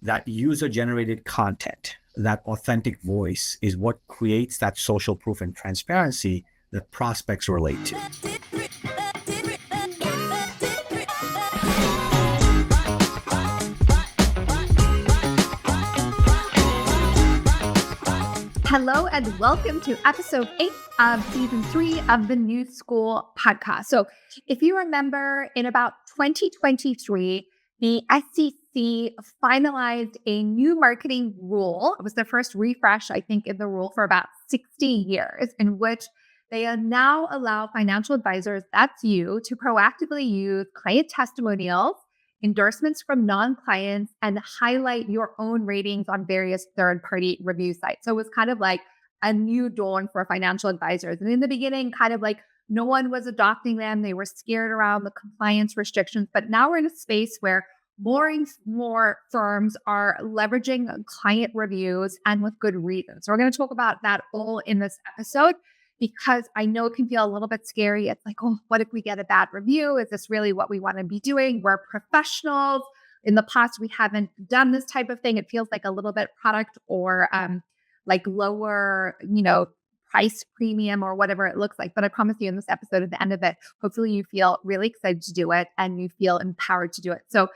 that user-generated content, that authentic voice is what creates that social proof and transparency that prospects relate to. Hello and welcome to episode 8 of season 3 of the New School podcast. So if you remember, in about 2023, the SEC finalized a new marketing rule. It was the first refresh, I think, in the rule for about 60 years, in which they now allow financial advisors, that's you, to proactively use client testimonials, endorsements from non-clients, and highlight your own ratings on various third-party review sites. So it was kind of like a new dawn for financial advisors. And in the beginning, kind of like no one was adopting them. They were scared around the compliance restrictions. But now we're in a space where more and more firms are leveraging client reviews, and with good reason. So we're going to talk about that all in this episode, because I know it can feel a little bit scary. It's like, oh, what if we get a bad review? Is this really what we want to be doing? We're professionals. In the past, we haven't done this type of thing. It feels like a little bit product or like lower, price premium or whatever it looks like. But I promise you, in this episode, at the end of it, hopefully you feel really excited to do it and you feel empowered to do it. So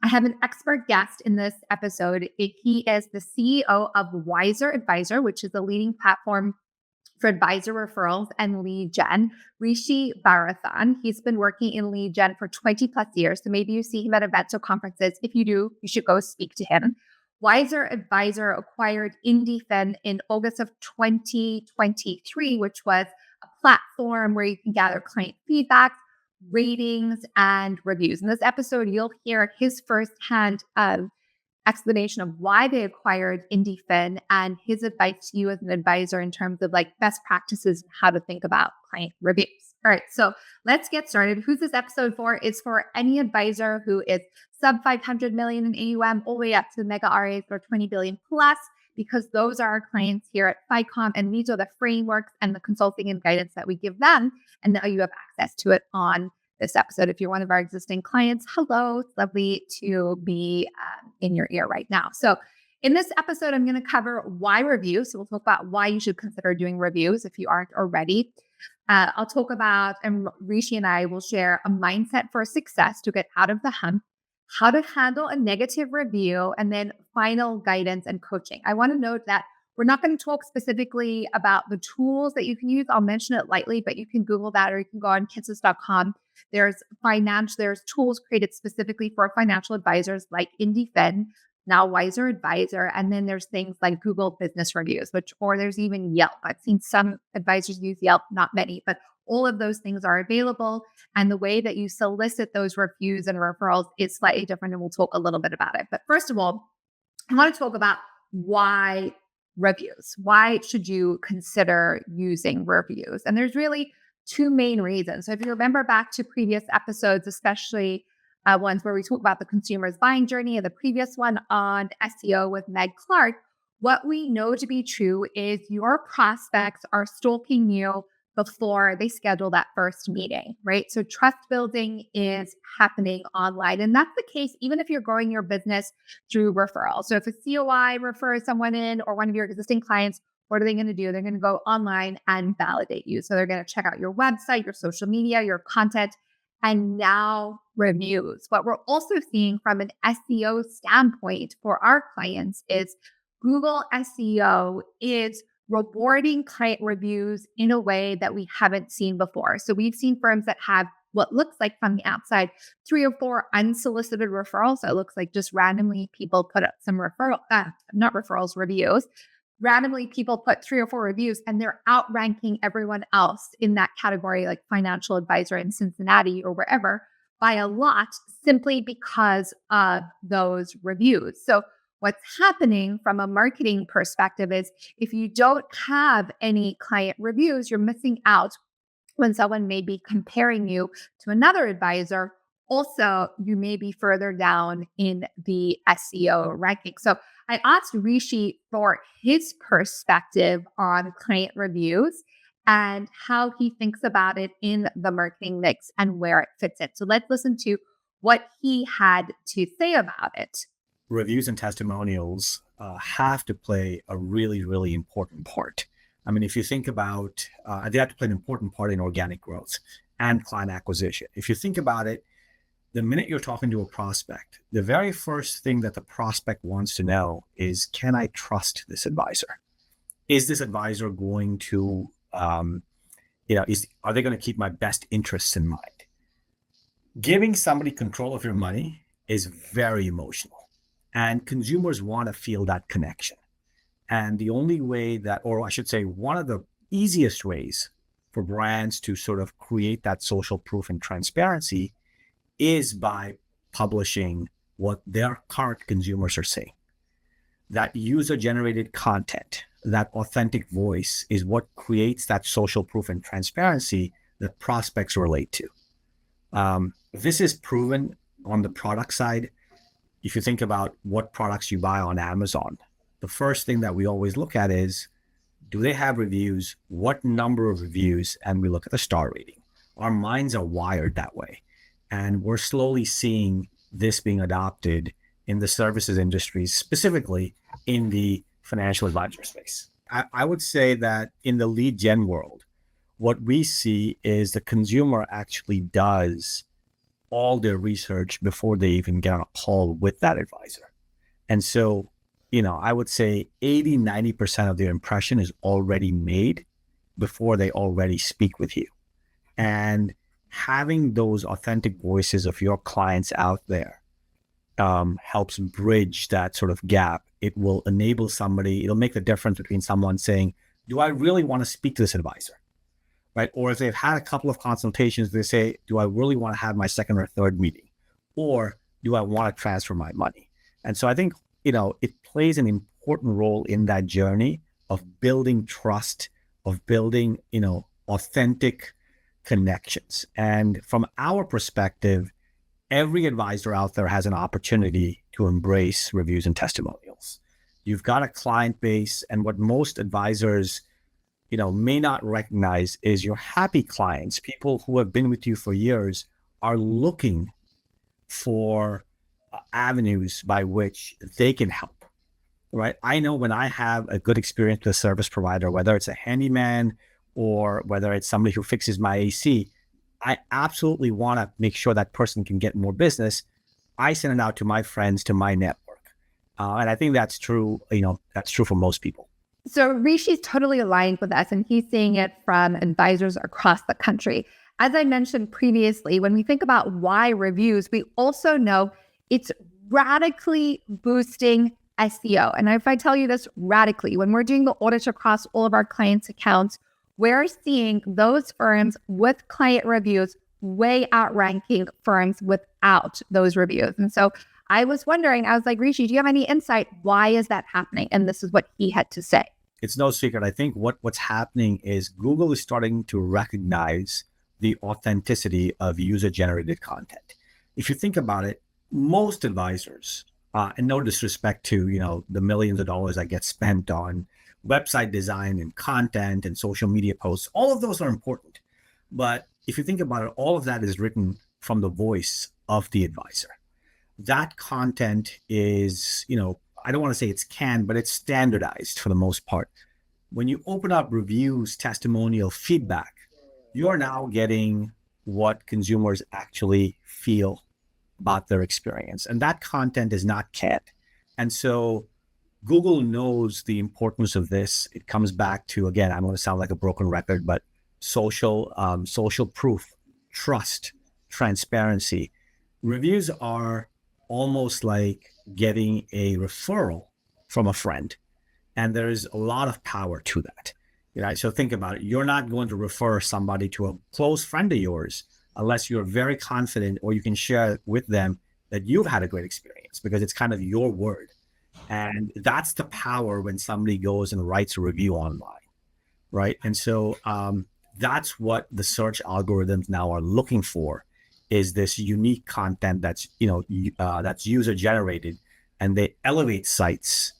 I have an expert guest in this episode. He is the CEO of WiserAdvisor, which is a leading platform for advisor referrals and lead gen, Rishi Bharathan. He's been working in lead gen for 20 plus years. So maybe you see him at events or conferences. If you do, you should go speak to him. WiserAdvisor acquired IndieFin in August of 2023, which was a platform where you can gather client feedback, ratings, and reviews. In this episode, you'll hear his firsthand explanation of why they acquired IndieFin and his advice to you as an advisor in terms of like best practices and how to think about client reviews. All right, so let's get started. Who's this episode for? It's for any advisor who is sub 500 million in AUM all the way up to the mega RAs or 20 billion plus, because those are our clients here at FICOM, and these are the frameworks and the consulting and guidance that we give them. And now you have access to it on this episode. If you're one of our existing clients, hello, it's lovely to be in your ear right now. So in this episode, I'm going to cover why reviews. So we'll talk about why you should consider doing reviews if you aren't already. I'll talk about, and Rishi and I will share a mindset for success to get out of the hump, how to handle a negative review, and then final guidance and coaching. I want to note that we're not going to talk specifically about the tools that you can use. I'll mention it lightly, but you can Google that, or you can go on kitsus.com. There's tools created specifically for financial advisors like IndieFin, now WiserAdvisor, and then there's things like Google Business Reviews, or there's even Yelp. I've seen some advisors use Yelp, not many, but all of those things are available. And the way that you solicit those reviews and referrals is slightly different, and we'll talk a little bit about it. But first of all, I want to talk about why reviews. Why should you consider using reviews? And there's really two main reasons. So if you remember back to previous episodes, especially ones where we talk about the consumer's buying journey, and the previous one on SEO with Meg Clark, what we know to be true is your prospects are stalking you before they schedule that first meeting, right? So trust building is happening online. And that's the case even if you're growing your business through referrals. So if a COI refers someone in, or one of your existing clients, what are they going to do? They're going to go online and validate you. So they're going to check out your website, your social media, your content, and now reviews. What we're also seeing from an SEO standpoint for our clients is Google SEO is rewarding client reviews in a way that we haven't seen before. So we've seen firms that have what looks like from the outside 3 or 4 unsolicited referrals. So it looks like just randomly people put up some reviews. Randomly people put 3 or 4 reviews, and they're outranking everyone else in that category, like financial advisor in Cincinnati or wherever, by a lot, simply because of those reviews. So what's happening from a marketing perspective is if you don't have any client reviews, you're missing out when someone may be comparing you to another advisor. Also, you may be further down in the SEO ranking. So I asked Rishi for his perspective on client reviews and how he thinks about it in the marketing mix and where it fits in. So let's listen to what he had to say about it. reviews and testimonials have to play a really, really important part. I mean, if you think about, they have to play an important part in organic growth and client acquisition. If you think about it, the minute you're talking to a prospect, the very first thing that the prospect wants to know is, can I trust this advisor? Is this advisor going to, are they going to keep my best interests in mind? Giving somebody control of your money is very emotional, and consumers want to feel that connection. And the only way that, or I should say, one of the easiest ways for brands to sort of create that social proof and transparency is by publishing what their current consumers are saying. That user generated content, that authentic voice is what creates that social proof and transparency that prospects relate to. This is proven on the product side. If you think about what products you buy on Amazon, the first thing that we always look at is, do they have reviews? What number of reviews? And we look at the star rating. Our minds are wired that way. And we're slowly seeing this being adopted in the services industries, specifically in the financial advisor space. I would say that in the lead gen world, what we see is the consumer actually does all their research before they even get on a call with that advisor. And so, I would say 80-90% of their impression is already made before they already speak with you. And having those authentic voices of your clients out there helps bridge that sort of gap. It will enable somebody, it'll make the difference between someone saying, do I really want to speak to this advisor? Right? Or if they've had a couple of consultations, they say, do I really want to have my second or third meeting? Or do I want to transfer my money? And so I think, it plays an important role in that journey of building trust, of building, authentic connections. And from our perspective, every advisor out there has an opportunity to embrace reviews and testimonials. You've got a client base, and what most advisors may not recognize is your happy clients, people who have been with you for years, are looking for avenues by which they can help, right? I know when I have a good experience with a service provider, whether it's a handyman or whether it's somebody who fixes my AC, I absolutely want to make sure that person can get more business. I send it out to my friends, to my network. And I think that's true, that's true for most people. So Rishi's totally aligned with us, and he's seeing it from advisors across the country. As I mentioned previously, when we think about why reviews, we also know it's radically boosting SEO. And if I tell you this radically, when we're doing the audit across all of our clients' accounts, we're seeing those firms with client reviews way outranking firms without those reviews. And so I was wondering, I was like, Rishi, do you have any insight? Why is that happening? And this is what he had to say. It's no secret. I think what's happening is Google is starting to recognize the authenticity of user-generated content. If you think about it, most advisors, and no disrespect to, the millions of dollars that get spent on website design and content and social media posts, all of those are important. But if you think about it, all of that is written from the voice of the advisor. That content is, I don't want to say it's canned, but it's standardized for the most part. When you open up reviews, testimonial, feedback, you're now getting what consumers actually feel about their experience. And that content is not canned. And so Google knows the importance of this. It comes back to, again, I'm going to sound like a broken record, but social proof, trust, transparency. Reviews are almost like getting a referral from a friend. And there's a lot of power to that. So think about it. You're not going to refer somebody to a close friend of yours unless you're very confident or you can share with them that you've had a great experience, because it's kind of your word. And that's the power when somebody goes and writes a review online, right? And so that's what the search algorithms now are looking for, is this unique content that's, that's user generated, and they elevate sites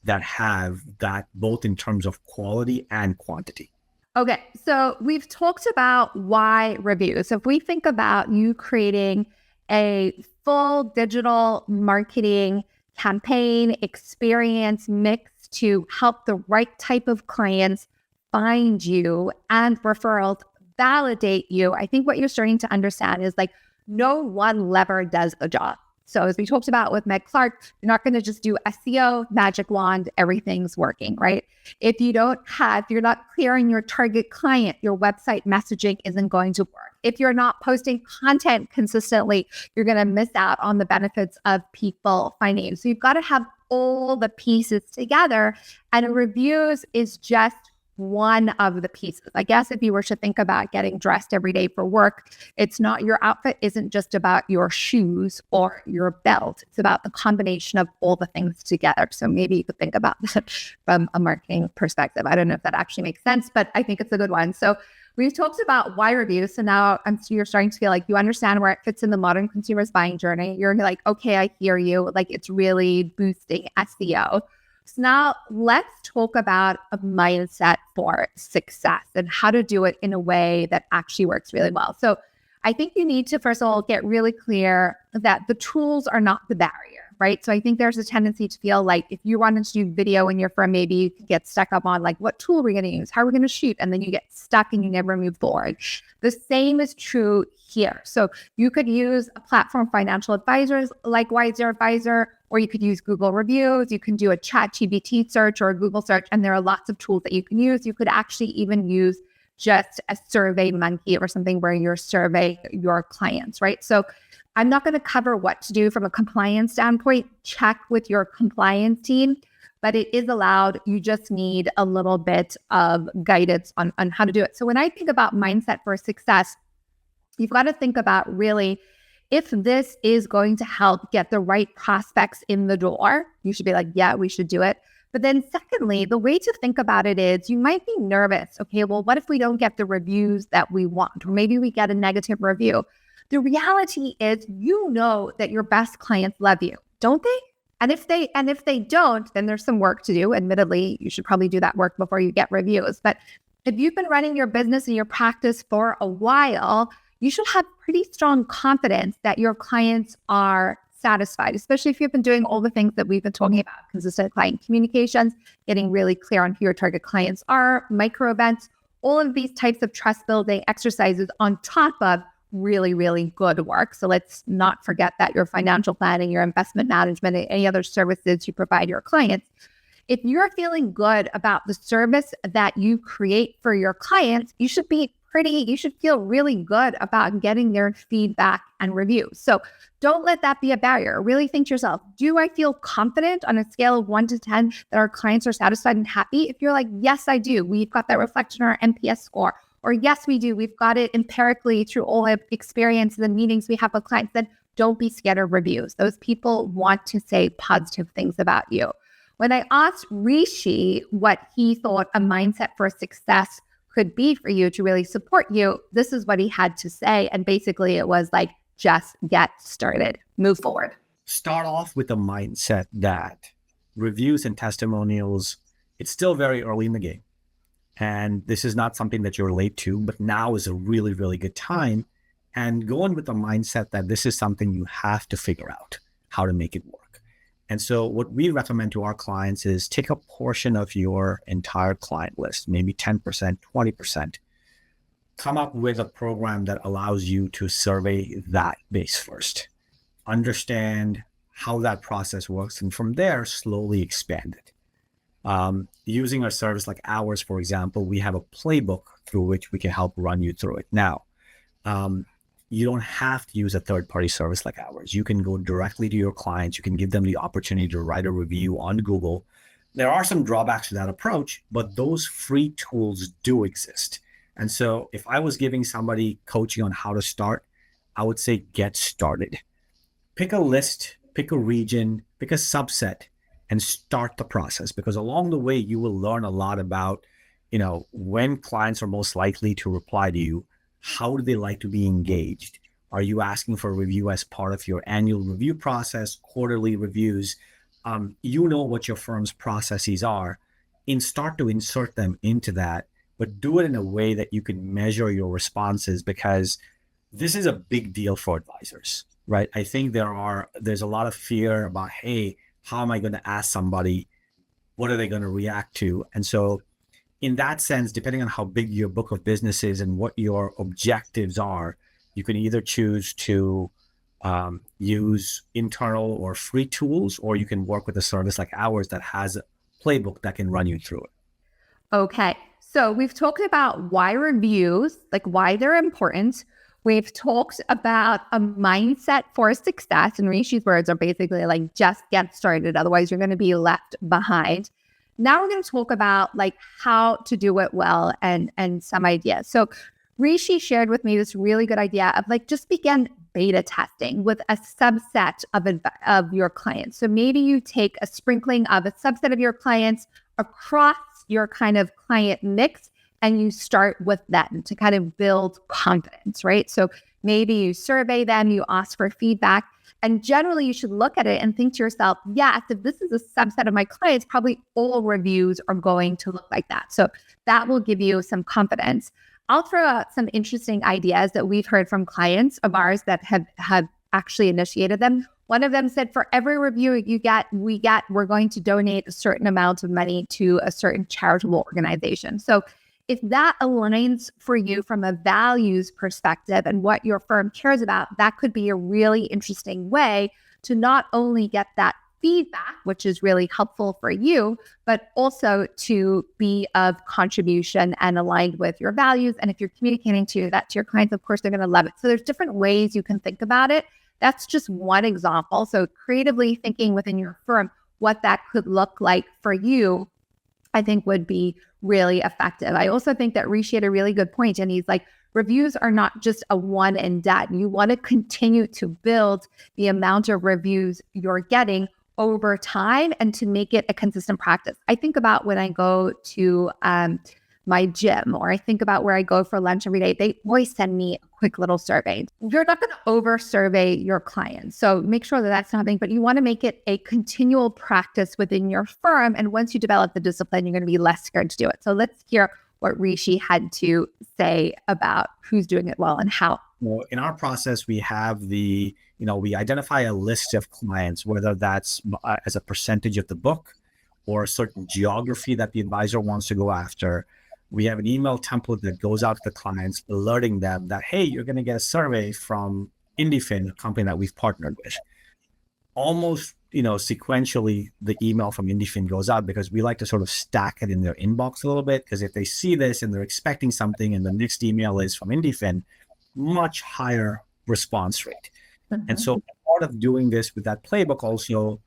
that have that both in terms of quality and quantity. Okay, so we've talked about why reviews. So if we think about you creating a full digital marketing campaign experience mix to help the right type of clients find you and referrals validate you, I think what you're starting to understand is like no one lever does the job. So as we talked about with Meg Clark, you're not going to just do SEO, magic wand, everything's working, right? If you're not clear on your target client, your website messaging isn't going to work. If you're not posting content consistently, you're going to miss out on the benefits of people finding you. So you've got to have all the pieces together, and reviews is just one of the pieces. I guess if you were to think about getting dressed every day for work, your outfit isn't just about your shoes or your belt. It's about the combination of all the things together. So maybe you could think about that from a marketing perspective. I don't know if that actually makes sense, but I think it's a good one. So we've talked about why reviews. So now you're starting to feel like you understand where it fits in the modern consumer's buying journey. You're like, okay, I hear you. Like it's really boosting SEO. So now let's talk about a mindset for success and how to do it in a way that actually works really well. So I think you need to, first of all, get really clear that the tools are not the barrier, right? So I think there's a tendency to feel like if you wanted to do video in your firm, maybe you could get stuck up on like, what tool are we going to use? How are we going to shoot? And then you get stuck and you never move forward. The same is true here. So you could use a platform financial advisors like WiserAdvisor, or you could use Google reviews. You can do a ChatGPT search or a Google search, and there are lots of tools that you can use. You could actually even use just a Survey Monkey or something where you survey your clients, right? So I'm not going to cover what to do from a compliance standpoint. Check with your compliance team, but it is allowed. You just need a little bit of guidance on how to do it. So when I think about mindset for success, you've got to think about really, if this is going to help get the right prospects in the door, you should be like, yeah, we should do it. But then secondly, the way to think about it is you might be nervous. Okay, well, what if we don't get the reviews that we want? Or maybe we get a negative review. The reality is, you know that your best clients love you, don't they? And if they don't, then there's some work to do. Admittedly, you should probably do that work before you get reviews. But if you've been running your business and your practice for a while, you should have pretty strong confidence that your clients are satisfied, especially if you've been doing all the things that we've been talking about: consistent client communications, getting really clear on who your target clients are, micro events, all of these types of trust building exercises on top of really, really good work. So let's not forget that your financial planning, your investment management, and any other services you provide your clients. If you're feeling good about the service that you create for your clients, you should feel really good about getting their feedback and reviews. So don't let that be a barrier. Really think to yourself, do I feel confident on a scale of 1 to 10 that our clients are satisfied and happy? If you're like, yes, I do. We've got that reflection on our NPS score. Or yes, we do. We've got it empirically through all the experiences and meetings we have with clients. Then don't be scared of reviews. Those people want to say positive things about you. When I asked Rishi what he thought a mindset for success could be for you to really support you, this is what he had to say. And basically it was like, just get started, move forward. Start off with a mindset that reviews and testimonials, it's still very early in the game. And this is not something that you're late to, but now is a really, really good time. And go in with the mindset that this is something you have to figure out how to make it work. And so what we recommend to our clients is take a portion of your entire client list, maybe 10%, 20%, come up with a program that allows you to survey that base first, understand how that process works, and from there, slowly expand it. Using a service like ours, for example, we have a playbook through which we can help run you through it. Now, you don't have to use a third-party service like ours. You can go directly to your clients. You can give them the opportunity to write a review on Google. There are some drawbacks to that approach, but those free tools do exist. And so if I was giving somebody coaching on how to start, I would say get started. Pick a list, pick a region, pick a subset, and start the process, because along the way, you will learn a lot about, when clients are most likely to reply to you. How do they like to be engaged? Are you asking for a review as part of your annual review process, quarterly reviews? You know what your firm's processes are, and start to insert them into that, but do it in a way that you can measure your responses, because this is a big deal for advisors, right? I think there's a lot of fear about, hey, how am I going to ask somebody? What are they going to react to? And so in that sense, depending on how big your book of business is and what your objectives are, you can either choose to use internal or free tools, or you can work with a service like ours that has a playbook that can run you through it. Okay. So we've talked about why reviews, like why they're important. We've talked about a mindset for success, and Rishi's words are basically like, just get started. Otherwise, you're going to be left behind. Now we're going to talk about like how to do it well and some ideas. So Rishi shared with me this really good idea of like just begin beta testing with a subset of your clients. So maybe you take a sprinkling of a subset of your clients across your kind of client mix, and you start with them to kind of build confidence, right? So maybe you survey them, you ask for feedback, and generally you should look at it and think to yourself, yes, if this is a subset of my clients, probably all reviews are going to look like that. So that will give you some confidence. I'll throw out some interesting ideas that we've heard from clients of ours that have actually initiated them. One of them said, for every review we're going to donate a certain amount of money to a certain charitable organization. So if that aligns for you from a values perspective and what your firm cares about, that could be a really interesting way to not only get that feedback, which is really helpful for you, but also to be of contribution and aligned with your values. And if you're communicating that to your clients, of course, they're going to love it. So there's different ways you can think about it. That's just one example. So creatively thinking within your firm, what that could look like for you, I think would be really effective. I also think that Rishi had a really good point, and he's like, reviews are not just a one and done. You want to continue to build the amount of reviews you're getting over time and to make it a consistent practice. I think about when I go to my gym, or I think about where I go for lunch every day, they always send me a quick little survey. You're not going to over survey your clients. So make sure that that's not happening, but you want to make it a continual practice within your firm. And once you develop the discipline, you're going to be less scared to do it. So let's hear what Rishi had to say about who's doing it well and how. Well, in our process, we have we identify a list of clients, whether that's as a percentage of the book or a certain geography that the advisor wants to go after. We have an email template that goes out to the clients, alerting them that, hey, you're going to get a survey from IndieFin, a company that we've partnered with. Almost, sequentially, the email from IndieFin goes out because we like to sort of stack it in their inbox a little bit. Because if they see this and they're expecting something and the next email is from IndieFin, much higher response rate. Mm-hmm. And so part of doing this with that playbook also,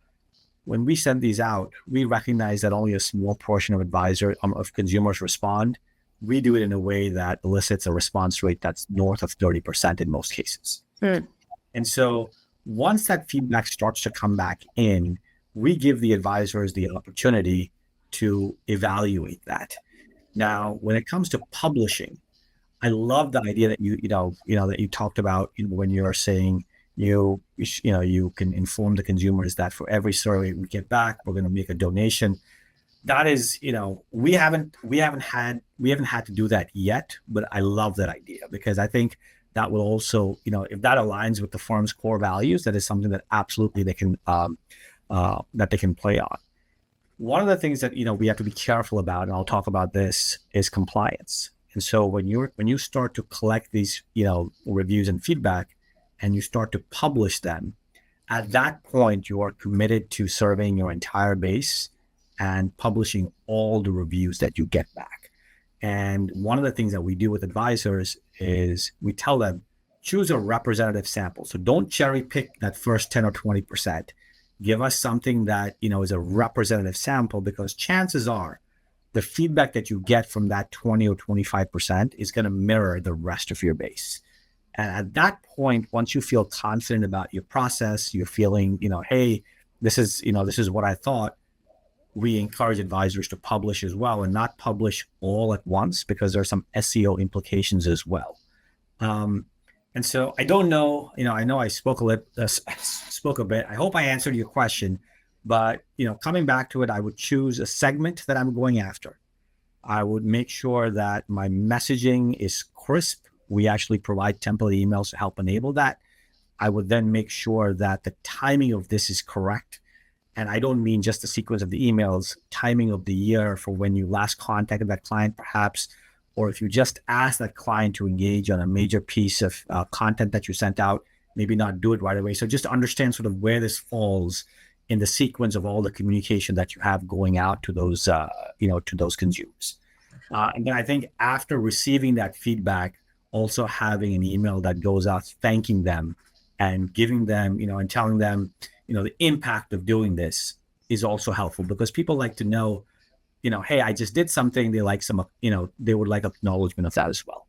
when we send these out, we recognize that only a small portion of consumers respond. We do it in a way that elicits a response rate that's north of 30% in most cases. Mm. And so once that feedback starts to come back in, we give the advisors the opportunity to evaluate that. Now, when it comes to publishing, I love the idea that that you talked about when you're saying you can inform the consumers that for every survey we get back, we're going to make a donation. That is, we haven't had to do that yet, but I love that idea because I think that will also, if that aligns with the firm's core values, that is something that absolutely they can play on. One of the things that we have to be careful about, and I'll talk about this, is compliance. And so when you start to collect these reviews and feedback, and you start to publish them, at that point you are committed to surveying your entire base and publishing all the reviews that you get back. And one of the things that we do with advisors is we tell them, choose a representative sample. So don't cherry pick that first 10 or 20%. Give us something that is a representative sample, because chances are the feedback that you get from that 20 or 25% is going to mirror the rest of your base. And at that point, once you feel confident about your process, you're feeling, hey, this is what I thought, we encourage advisors to publish as well, and not publish all at once, because there are some SEO implications as well. And so I don't know, I know I spoke a bit. I hope I answered your question, but, coming back to it, I would choose a segment that I'm going after. I would make sure that my messaging is crisp. We actually provide template emails to help enable that. I would then make sure that the timing of this is correct. And I don't mean just the sequence of the emails, timing of the year for when you last contacted that client, perhaps, or if you just ask that client to engage on a major piece of content that you sent out, maybe not do it right away. So just understand sort of where this falls in the sequence of all the communication that you have going out to those, to those consumers. And then I think after receiving that feedback, also having an email that goes out thanking them and giving them, and telling them, the impact of doing this is also helpful, because people like to know, hey, I just did something. They like they would like acknowledgement of that as well.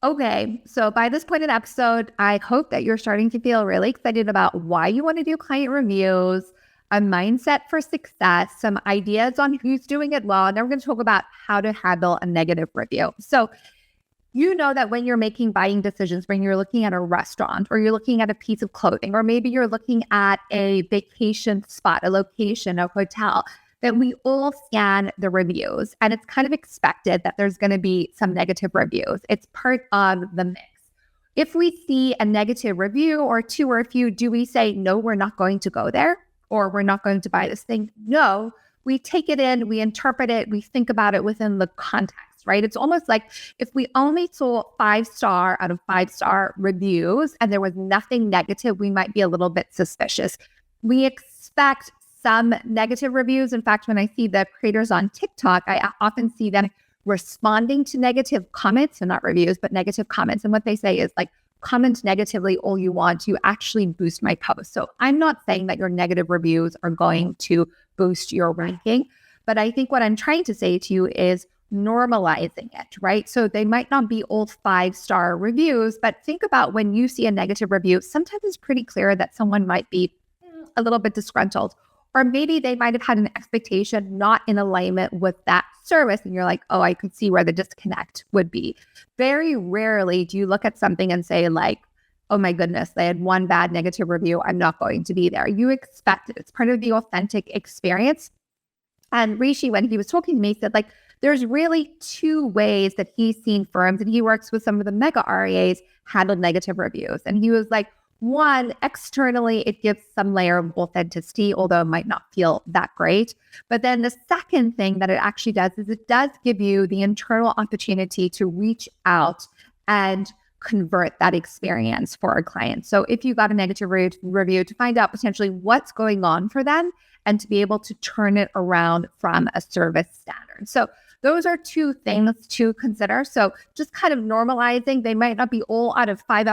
Okay, so by this point in the episode, I hope that you're starting to feel really excited about why you want to do client reviews, a mindset for success, some ideas on who's doing it well, and then we're going to talk about how to handle a negative review. So you know that when you're making buying decisions, when you're looking at a restaurant or you're looking at a piece of clothing, or maybe you're looking at a vacation spot, a location, a hotel, that we all scan the reviews, and it's kind of expected that there's going to be some negative reviews. It's part of the mix. If we see a negative review or two or a few, do we say, no, we're not going to go there, or we're not going to buy this thing? No, we take it in, we interpret it, we think about it within the context, right? It's almost like if we only saw 5-star out of 5-star reviews and there was nothing negative, we might be a little bit suspicious. We expect some negative reviews. In fact, when I see the creators on TikTok, I often see them responding to negative comments, so not reviews, but negative comments. And what they say is like, comment negatively all you want to actually boost my post. So I'm not saying that your negative reviews are going to boost your ranking, but I think what I'm trying to say to you is normalizing it, right? So they might not be all 5-star reviews, but think about when you see a negative review, sometimes it's pretty clear that someone might be a little bit disgruntled, or maybe they might have had an expectation not in alignment with that service. And you're like, oh, I could see where the disconnect would be. Very rarely do you look at something and say like, oh my goodness, they had one bad negative review, I'm not going to be there. You expect it. It's part of the authentic experience. And Rishi, when he was talking to me, said like, there's really 2 ways that he's seen firms, and he works with some of the mega REAs, handle negative reviews. And he was like, one, externally, it gives some layer of authenticity, although it might not feel that great. But then the second thing that it actually does is it does give you the internal opportunity to reach out and convert that experience for a client. So if you got a negative review, to find out potentially what's going on for them and to be able to turn it around from a service standard. So those are 2 things to consider. So just kind of normalizing, they might not be all out of 5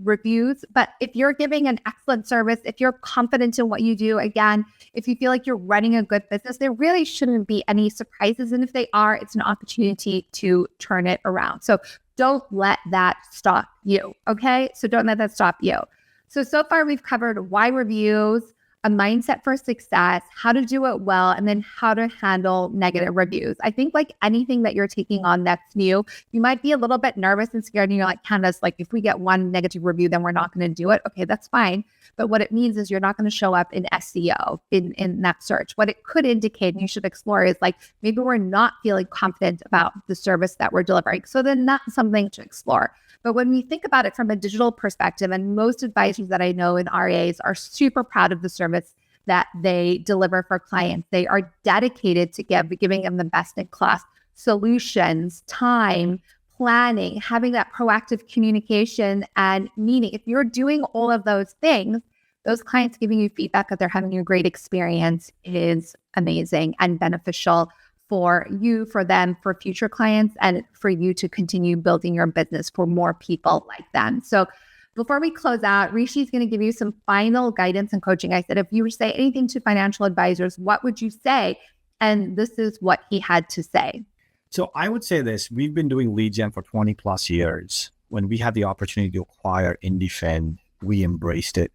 reviews, but if you're giving an excellent service, if you're confident in what you do, again, if you feel like you're running a good business, there really shouldn't be any surprises. And if they are, it's an opportunity to turn it around. So don't let that stop you. Okay. So don't let that stop you. So far we've covered why reviews, a mindset for success, how to do it well, and then how to handle negative reviews. I think like anything that you're taking on that's new, you might be a little bit nervous and scared, and you're like, Candace, like if we get one negative review, then we're not going to do it. Okay, that's fine. But what it means is you're not going to show up in SEO in that search. What it could indicate, and you should explore, is like maybe we're not feeling confident about the service that we're delivering. So then that's something to explore. But when we think about it from a digital perspective, and most advisors that I know in RAs are super proud of the service that they deliver for clients. They are dedicated to giving them the best in class solutions, time, planning, having that proactive communication and meeting. If you're doing all of those things, those clients giving you feedback that they're having a great experience is amazing and beneficial for you, for them, for future clients, and for you to continue building your business for more people like them. So before we close out, Rishi's going to give you some final guidance and coaching. I said, if you were to say anything to financial advisors, what would you say? And this is what he had to say. So I would say this: we've been doing lead gen for 20 plus years. When we had the opportunity to acquire IndieFin, we embraced it.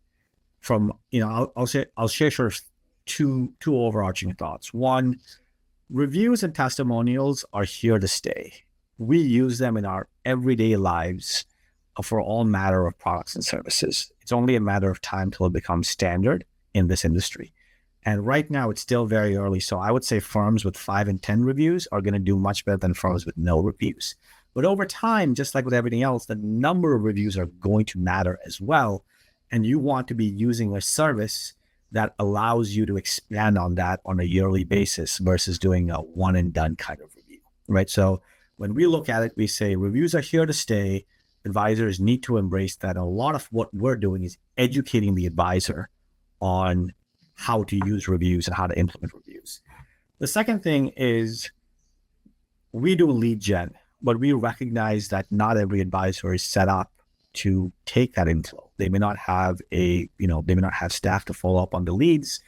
From, I'll share sort of two overarching thoughts. One, reviews and testimonials are here to stay. We use them in our everyday lives for all matter of products and services. It's only a matter of time till it becomes standard in this industry. And right now it's still very early. So I would say firms with 5 and 10 reviews are going to do much better than firms with no reviews. But over time, just like with everything else, the number of reviews are going to matter as well. And you want to be using a service that allows you to expand on that on a yearly basis versus doing a one and done kind of review, right? So when we look at it, we say reviews are here to stay. Advisors need to embrace that. A lot of what we're doing is educating the advisor on how to use reviews and how to implement reviews. The second thing is we do lead gen, but we recognize that not every advisor is set up to take that inflow. They may not have staff to follow up on the leads.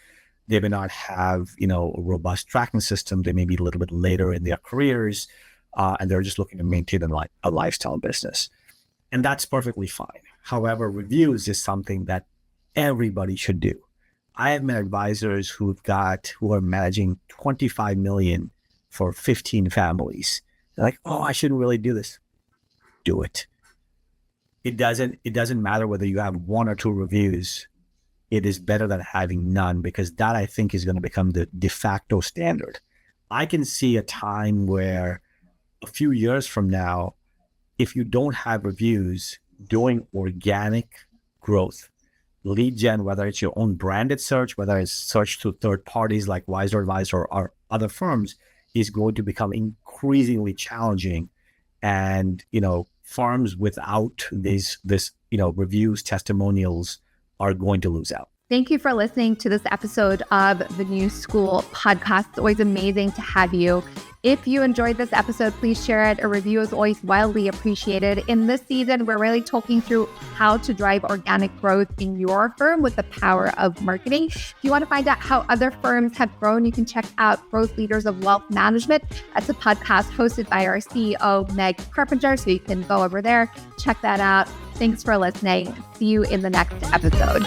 They may not have, a robust tracking system. They may be a little bit later in their careers, and they're just looking to maintain a lifestyle business. And that's perfectly fine. However, reviews is something that everybody should do. I have met advisors who are managing 25 million for 15 families. They're like, oh, I shouldn't really do this. Do it. It doesn't matter whether you have one or two reviews. It is better than having none, because that, I think, is going to become the de facto standard. I can see a time where a few years from now, if you don't have reviews, doing organic growth, lead gen, whether it's your own branded search, whether it's search to third parties like WiserAdvisor or other firms, is going to become increasingly challenging. And, firms without this reviews, testimonials are going to lose out. Thank you for listening to this episode of the New School podcast. It's always amazing to have you. If you enjoyed this episode, please share it. A review is always wildly appreciated. In this season, we're really talking through how to drive organic growth in your firm with the power of marketing. If you want to find out how other firms have grown, you can check out Growth Leaders of Wealth Management. That's a podcast hosted by our CEO, Meg Carpenter. So you can go over there, check that out. Thanks for listening. See you in the next episode.